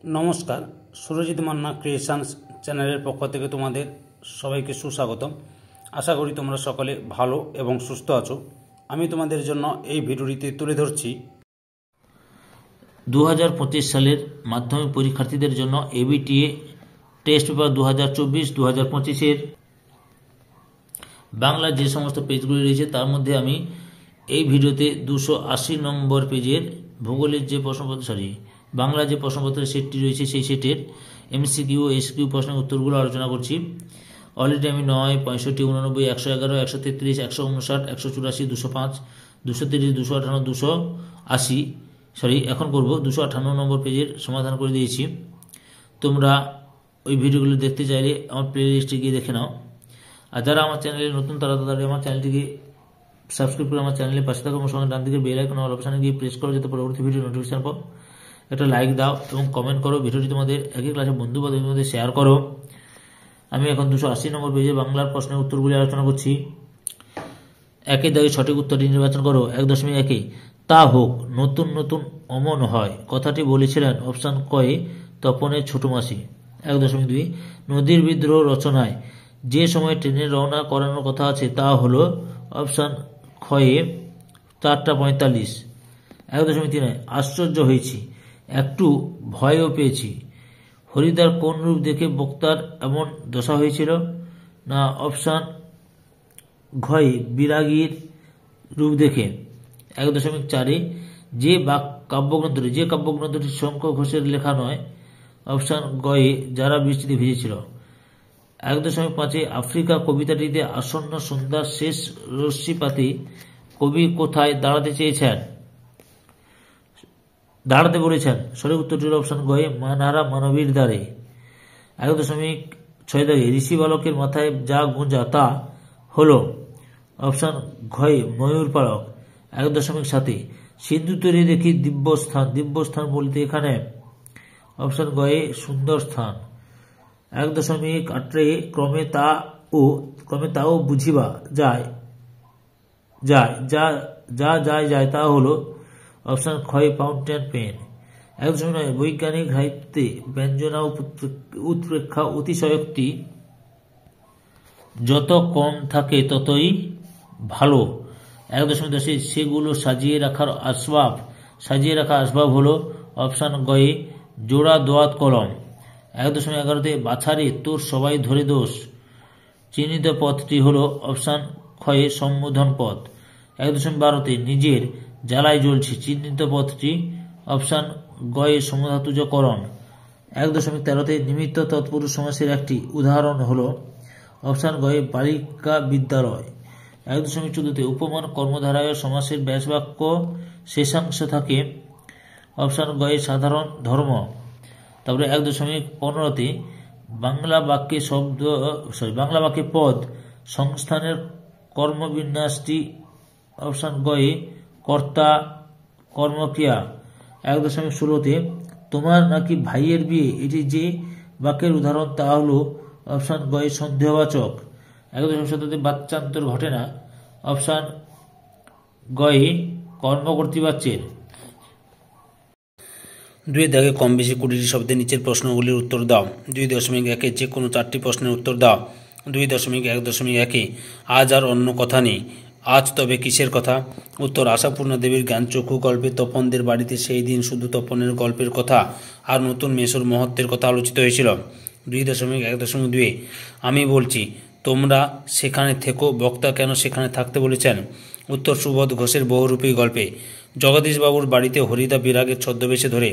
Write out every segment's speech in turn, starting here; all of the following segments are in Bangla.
নমস্কার, সুরজিৎ মান্না ক্রিয়েশনস চ্যানেলের পক্ষ থেকে তোমাদের সবাইকে সুস্বাগতম। আশা করি তোমরা সকলে ভালো এবং সুস্থ আছো। আমি তোমাদের জন্য এই ভিডিওটিতে তুলে ধরছি 2025 সালের মাধ্যমিক পরীক্ষার্থীদের জন্য এবিটিএ টেস্ট পেপার 2024-2025 বাংলার যে সমস্ত পেজগুলি রয়েছে তার মধ্যে আমি এই ভিডিওতে 280 নম্বর পেজের ভূগোলের যে প্রশ্নপত্র বাংলা যে প্রশ্নপত্রের সেটটি রয়েছে সেই সেটের এমসিকিউ এসকিউ প্রশ্নের উত্তরগুলো আলোচনা করছি। অলরেডি আমি 9, 65, 89, 111, 133, 159, 184, 205, 230, 258, 280 এখন করব 258 নম্বর পেজের সমাধান করে দিয়েছি। তোমরা ওই ভিডিওগুলো দেখতে চাইলে আমার প্লে লিস্টে গিয়ে দেখে নাও। আর যারা আমার চ্যানেলে নতুন তারা আমার চ্যানেলটিকে সাবস্ক্রাইব করে আমার চ্যানেলের পাশে থাকা সঙ্গে ডান দিকে বেল আইকন অল অপশানে গিয়ে প্রেস করো, যাতে পরবর্তী ভিডিও নোটিফিকেশন পাও। একটা লাইক দাও এবং কমেন্ট করো, ভিডিওটি তোমাদের একই ক্লাসে বন্ধু বান্ধবীর মধ্যে শেয়ার করো। আমি এখন 280 নম্বর পেজে বাংলার প্রশ্নের উত্তরগুলি আলোচনা করছি। একের দাগে সঠিক উত্তরটি নির্বাচন করো। 1.1 তা হোক নতুন নতুন অমন হয় কথাটি বলেছিলেন অপশান কয়ে তপনের ছোট মাসি। 1.2 নদীর বিদ্রোহ রচনায় যে সময় ট্রেনে রওনা করানোর কথা আছে তা হলো অপশান ক্ষয়ে 4:45। 1.3 আশ্চর্য হয়েছি, একটু ভয়ও পেয়েছি। হরিদার কোন রূপ দেখে বক্তার এমন দশা হয়েছিল? না অপশান ঘয়ে বিরাগীর রূপ দেখে। 1.4 যে কাব্যগ্রন্থটি শঙ্খ ঘোষের লেখা নয়, অপশান গয়ে যারা বৃষ্টিতে ভিজেছিল। 1.5 আফ্রিকা কবিতাটিতে আসন্ন সন্ধ্যার শেষ রশ্মিপাতে কবি কোথায় দাঁড়াতে বলেছেন? সঠিক উত্তরটি হল অপশান গয়ে মানহারা মানবীর দ্বারে। 1.6 ঋষি বালকের মাথায় যা গুঁজা তা হল অপশান ঘয়ে ময়ূর পালক। 1.7 সিন্ধু তৈরি দেখি দিব্যস্থান বলতে এখানে অপশান গয়ে সুন্দর স্থান। 1.8 ক্রমে তাও বুঝিবা যায় তা হলো অপশান ক্ষয় ফাউন্টেন পেন। 1.9 বৈজ্ঞানিক সাহিত্যে ব্যঞ্জনা উৎপ্রেক্ষা অতিশয়োক্তি যত কম থাকে ততই ভালো। 1.10 সেগুলো সাজিয়ে রাখার আসবাব হলো অপশান গয়ে জোড়া দোয়াত কলম। 1.11 বাছারে তোর সবাই ধরে দোষ চিহ্নিত পথটি হলো অপশান ক্ষয়ে সম্বোধন পথ। 1.12 নিজের জ্বালায় জ্বলছে চিহ্নিত পথটি অপশান গয়ে সমধাতুজকরণ। 1.13 নিমিত্ত তৎপুরুষ সমাসের একটি উদাহরণ হলো অপশান গয়ে বালিকা বিদ্যালয়। 1.14 উপমান কর্মধারায় সমাসের ব্যাসবাক্য শেষাংশ থাকে অপশান গয়ে সাধারণ ধর্ম। তারপরে 1.15 বাংলা বাক্যে পদ সংস্থানের কর্মবিন্যাসটি অপশান গয়ে কর্তা কর্মক্রিয়া। 1.16 তোমার নাকি ভাইয়ের বিয়ে এটি যে বাক্যের উদাহরণ তা হল অপশান গয়ে সন্দেহবাচক। 1.17 বাচ্চান্তর ঘটে না অপশান গয়ে কর্মকর্তৃবাচ্যের। 2 দাগে কম বেশি 20টি শব্দের নিচের প্রশ্নগুলির উত্তর দাও। 2.1 যে কোনো 4টি প্রশ্নের উত্তর দাও। 2.1 আজ আর অন্য কথা নেই, আজ তবে কিসের কথা? উত্তর আশাপূর্ণা দেবীর জ্ঞানচক্ষু গল্পে তপনদের বাড়িতে সেই দিন শুধু তপনের গল্পের কথা আর নতুন মেসোর মহত্বের কথা আলোচিত হয়েছিল। 2.1.2 আমি বলছি তোমরা সেখানে থেকো, বক্তা কেন সেখানে থাকতে বলেছেন? উত্তর সুবোধ ঘোষের বহুরূপী গল্পে জগদীশবাবুর বাড়িতে হরিদা বিরাগের ছদ্মবেশে ধরে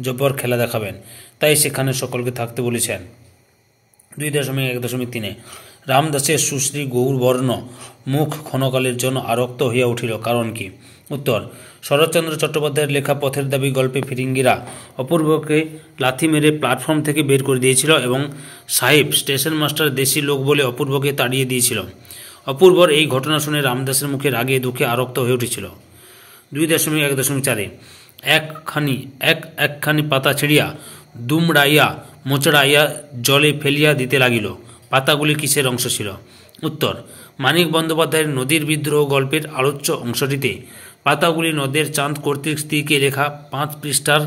জব্বর খেলা দেখাবেন, তাই সেখানে সকলকে থাকতে বলেছেন। 2.1.3 রামদাসের সুশ্রী গৌরবর্ণ মুখ ক্ষণকালের জন্য আরক্ত হইয়া উঠিল, কারণ কি? উত্তর শরৎচন্দ্র চট্টোপাধ্যায়ের লেখা পথের দাবি গল্পে ফিরিঙ্গিরা অপূর্বকে লাথি মেরে প্ল্যাটফর্ম থেকে বের করে দিয়েছিল এবং সাহেব স্টেশন মাস্টার দেশি লোক বলে অপূর্বকে তাড়িয়ে দিয়েছিল। অপূর্বর এই ঘটনা শুনে রামদাসের মুখে রাগে দুঃখে আরক্ত হয়ে উঠেছিল। 2.1.4 একখানি পাতা ছিঁড়িয়া দুমড়াইয়া মোচড়াইয়া জলে ফেলিয়া দিতে লাগিল, পাতাগুলি কিসের অংশ ছিল? উত্তর মানিক বন্দ্যোপাধ্যায়ের নদীর বিদ্রোহ গল্পের আলোচ্য অংশটিতে পাতাগুলি নদের চাঁদ কর্তৃক স্ত্রীকে লেখা 5 পৃষ্ঠার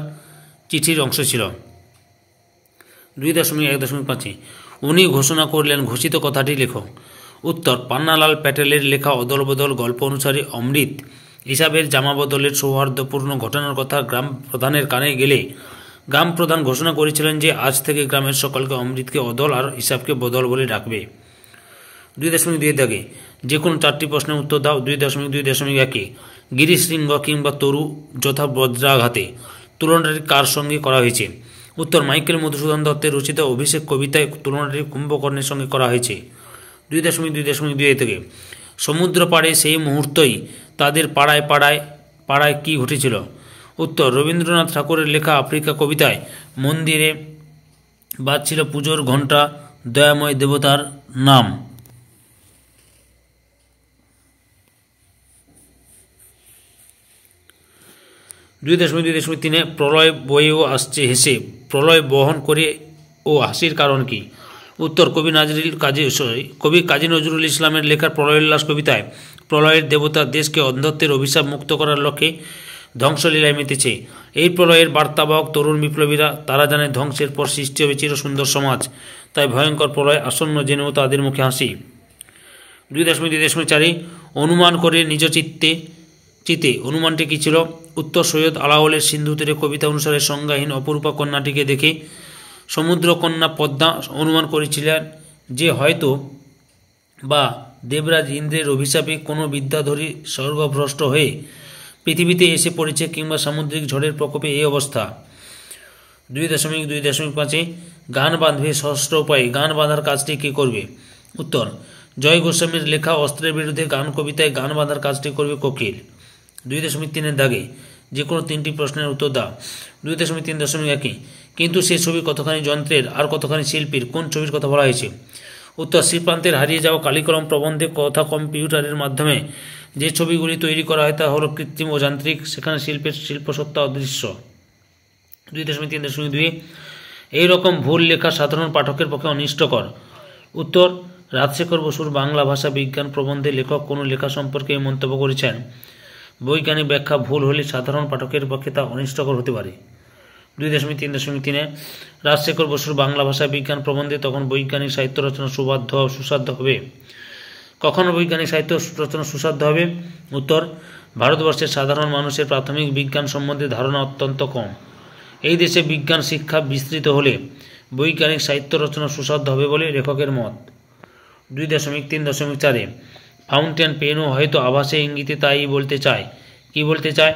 চিঠির অংশ ছিল। 2.1.5 উনি ঘোষণা করলেন ঘোষিত কথাটি লেখো। উত্তর পান্নালাল প্যাটেলের লেখা অদল বদল গল্প অনুসারে অমৃত হিসাবের জামা বদলের সৌহার্দ্যপূর্ণ ঘটনার কথা গ্রাম প্রধানের কানে গেলে গ্রাম প্রধান ঘোষণা করেছিলেন যে আজ থেকে গ্রামের সকলকে অমৃতকে অদল আর হিসাবকে বদল বলে ডাকবে। 2.2 দাগে যে কোনো 4টি প্রশ্নের উত্তর দাও। 2.2.1 গিরিশৃঙ্গ কিংবা তরু যথা বজ্রাঘাতে তুলনাটি কার সঙ্গে করা হয়েছে? উত্তর মাইকেল মধুসূদন দত্তের রচিত অভিষেক কবিতায় তুলনাটি কুম্ভকর্ণের সঙ্গে করা হয়েছে। 2.2.2 থেকে সমুদ্র পাড়ে সেই মুহূর্তেই তাদের পাড়ায় পাড়ায় পাড়ায় কী ঘটেছিল? উত্তর রবীন্দ্রনাথ ঠাকুরের লেখা আফ্রিকা কবিতায় মন্দিরে বাজছিল পুজোর ঘণ্টা, দয়াময় দেবতার নাম। 2.2.3 প্রলয় বয়েও আসছে হেসে প্রলয় বহন করে ও হাসির কারণ কি? উত্তর কবি কাজী নজরুল ইসলামের লেখা প্রলয়োল্লাস কবিতায় প্রলয়ের দেবতা দেশকে অন্ধত্বের অভিশাপ মুক্ত করার লক্ষ্যে ধ্বংসলীলায় মেতেছে। এই প্রলয়ের বার্তাবাহক তরুণ বিপ্লবীরা তারা জানে ধ্বংসের পর সৃষ্টি হবে চির সুন্দর সমাজ, তাই ভয়ঙ্কর প্রলয় আসন্ন জেনেও তাদের মুখে হাসি। 2.2.4 অনুমান করে নিজ চিতে অনুমানটি কী ছিল? উত্তর সৈয়দ আলাওলের সিন্ধু তীরে কবিতা অনুসারে সংজ্ঞাহীন অপরূপা কন্যাটিকে দেখে সমুদ্রকন্যা পদ্মা অনুমান করেছিলেন যে হয়তো বা দেবরাজ ইন্দ্রের অভিশাপে কোনো বিদ্যাধরী স্বর্গভ্রষ্ট হয়ে পৃথিবীতে এসে পড়েছে কিংবা সামুদ্রিক ঝড়ের প্রকোপে এই অবস্থা। 2.2.5 গান বাঁধবে ষষ্ঠ উপায়ে গান বাঁধার কাজটি কে করবে? উত্তর জয় গোস্বামীর লেখা অস্ত্রের বিরুদ্ধে গান কবিতায় গান বাঁধার কাজটি করবে কোকিল। 2.3 দাগে যে কোনো 3টি প্রশ্নের উত্তর দাও। 2.3.1 কিন্তু সে ছবি কতখানি যন্ত্রের আর কতখানি শিল্পীর, কোন ছবির কথা বলা হয়েছে? উত্তর শ্রীপ্রান্তের হারিয়ে যাওয়া কালিকলম প্রবন্ধে কথা কম্পিউটারের মাধ্যমে যে ছবিগুলি তৈরি করা হয় তা হলো কৃত্রিম ও যান্ত্রিক, সেখানে শিল্পের শিল্পসত্তা অদৃশ্য। 2.3.2 এই রকম ভুল লেখা সাধারণ পাঠকের পক্ষে অনিষ্টকর। উত্তর রাজশেখর বসুর বাংলা ভাষা বিজ্ঞান প্রবন্ধে লেখক কোনো লেখা সম্পর্কে এই মন্তব্য করেছেন। বৈজ্ঞানিক ব্যাখ্যা ভুল হলে সাধারণ পাঠকের পক্ষে তা অনিষ্টকর হতে পারে। 2.3.3 রাজশেখর বসুর বাংলা ভাষা বিজ্ঞান প্রবন্ধে তখন বৈজ্ঞানিক সাহিত্য রচনা সুসাধ্য হবে। কখন বৈজ্ঞানিক সাহিত্য রচনা সুসাধ্য হবে? উত্তর ভারতবর্ষের সাধারণ মানুষের প্রাথমিক বিজ্ঞান সম্বন্ধে ধারণা অত্যন্ত কম। এই দেশে বিজ্ঞান শিক্ষা বিস্তৃত হলে বৈজ্ঞানিক সাহিত্য রচনা সুসাধ্য হবে বলে লেখকের মত। 2.3.4 ফাউন্টেন পেনও হয়তো আভাসে ইঙ্গিতে তাই বলতে চায়। কি বলতে চায়?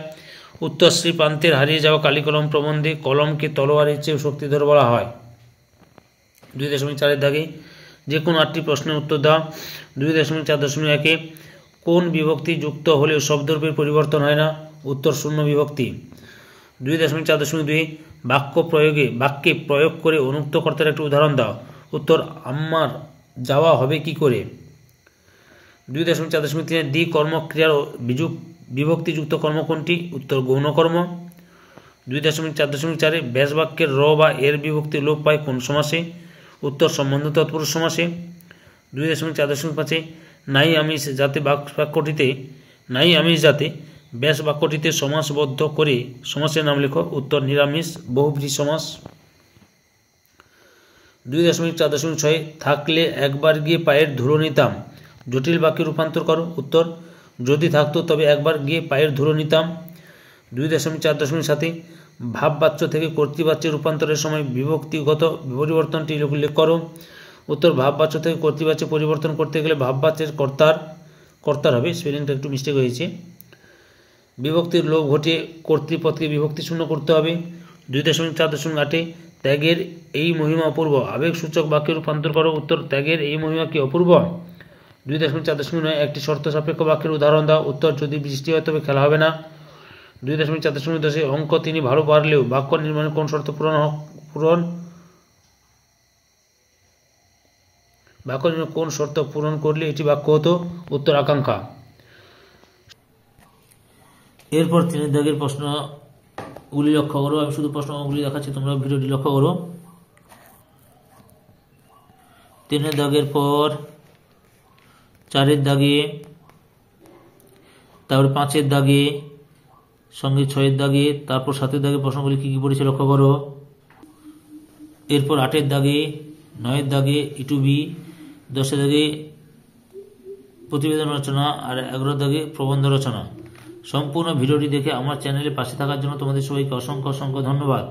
উত্তর শ্রীপ্রান্তের হারিয়ে যাওয়া কালিকলম প্রবন্ধে কলমকে তলোয়ারের চেয়েও শক্তিধর বলা হয়। 2.4 দাগে যে কোনো 8টি প্রশ্নের উত্তর দাও। 2.4.1 কোন বিভক্তি যুক্ত হলেও শব্দরূপের পরিবর্তন হয় না? উত্তর শূন্য বিভক্তি। 2.4.2 বাক্যে প্রয়োগ করে অনুক্ত কর্তার একটি উদাহরণ দাও। উত্তর আমার যাওয়া হবে কি করে। 2.4.3 দ্বি কর্মক্রিয়ার বিভক্তিযুক্ত কর্ম কোনটি? উত্তর গৌণকর্ম। 2.4.4 ব্যাস বাক্যের র বা এর বিভক্তি লোপ পায় কোন সমাসে? উত্তর সম্বন্ধ তৎপুরুষ সমাসে। 2.4.5 নাই আমিষ যাতে ব্যাস বাক্যটিতে সমাসবদ্ধ করে সমাসের নাম লেখো। উত্তর নিরামিষ বহুব্রী সমাস। 2.4.6 থাকলে একবার গিয়ে পায়ের ধুলো নিতাম জটিল বাক্যে রূপান্তর করো। উত্তর যদি থাকতো তবে একবার গিয়ে পায়ের ধুলো নিতাম। 2.4.7 ভাববাচ্য থেকে কর্তৃবাচ্যে রূপান্তরের সময় বিভক্তিগত পরিবর্তনটি উল্লেখ করো। উত্তর ভাববাচ্য থেকে কর্তৃবাচ্যে পরিবর্তন করতে গেলে ভাববাচ্যের কর্তার হবে, স্পেলিংটা একটু মিস্টেক হয়েছে। বিভক্তির লোপ ঘটিয়ে কর্তৃপদকে বিভক্তি শূন্য করতে হবে। 2.4.8 ত্যাগের এই মহিমা অপূর্ব আবেগসূচক বাক্যে রূপান্তর করো। উত্তর ত্যাগের এই মহিমা কি অপূর্ব। 2.4.9 একটি শর্ত সাপেক্ষ বাক্যের উদাহরণ দাও। উত্তর যদি বৃষ্টি হয় তবে খেলা হবে না। 2.4.10 অঙ্ক তিনি ভালো পারলেও বাক্য নির্মাণের কোন শর্ত পূরণ করলে এটি বাক্য হতো? উত্তর আকাঙ্ক্ষা। এরপর 3 দাগের প্রশ্নগুলি লক্ষ্য করো। আমি শুধু প্রশ্নগুলি দেখাচ্ছি, তোমরা ভিডিওটি লক্ষ্য করো। 3 দাগের পর 4 দাগে, তারপরে 5 দাগে, সঙ্গে 6 দাগে, তারপর 7 দাগের প্রশ্নগুলি কি কি পড়েছে লক্ষ্য করো। এরপর 8-এর দাগে, 9-এর দাগে ইটুবি, 10-এর দাগে প্রতিবেদন রচনা আর 11-এর দাগে প্রবন্ধ রচনা। সম্পূর্ণ ভিডিওটি দেখে আমার চ্যানেলে পাশে থাকার জন্য তোমাদের সবাইকে অসংখ্য অসংখ্য ধন্যবাদ।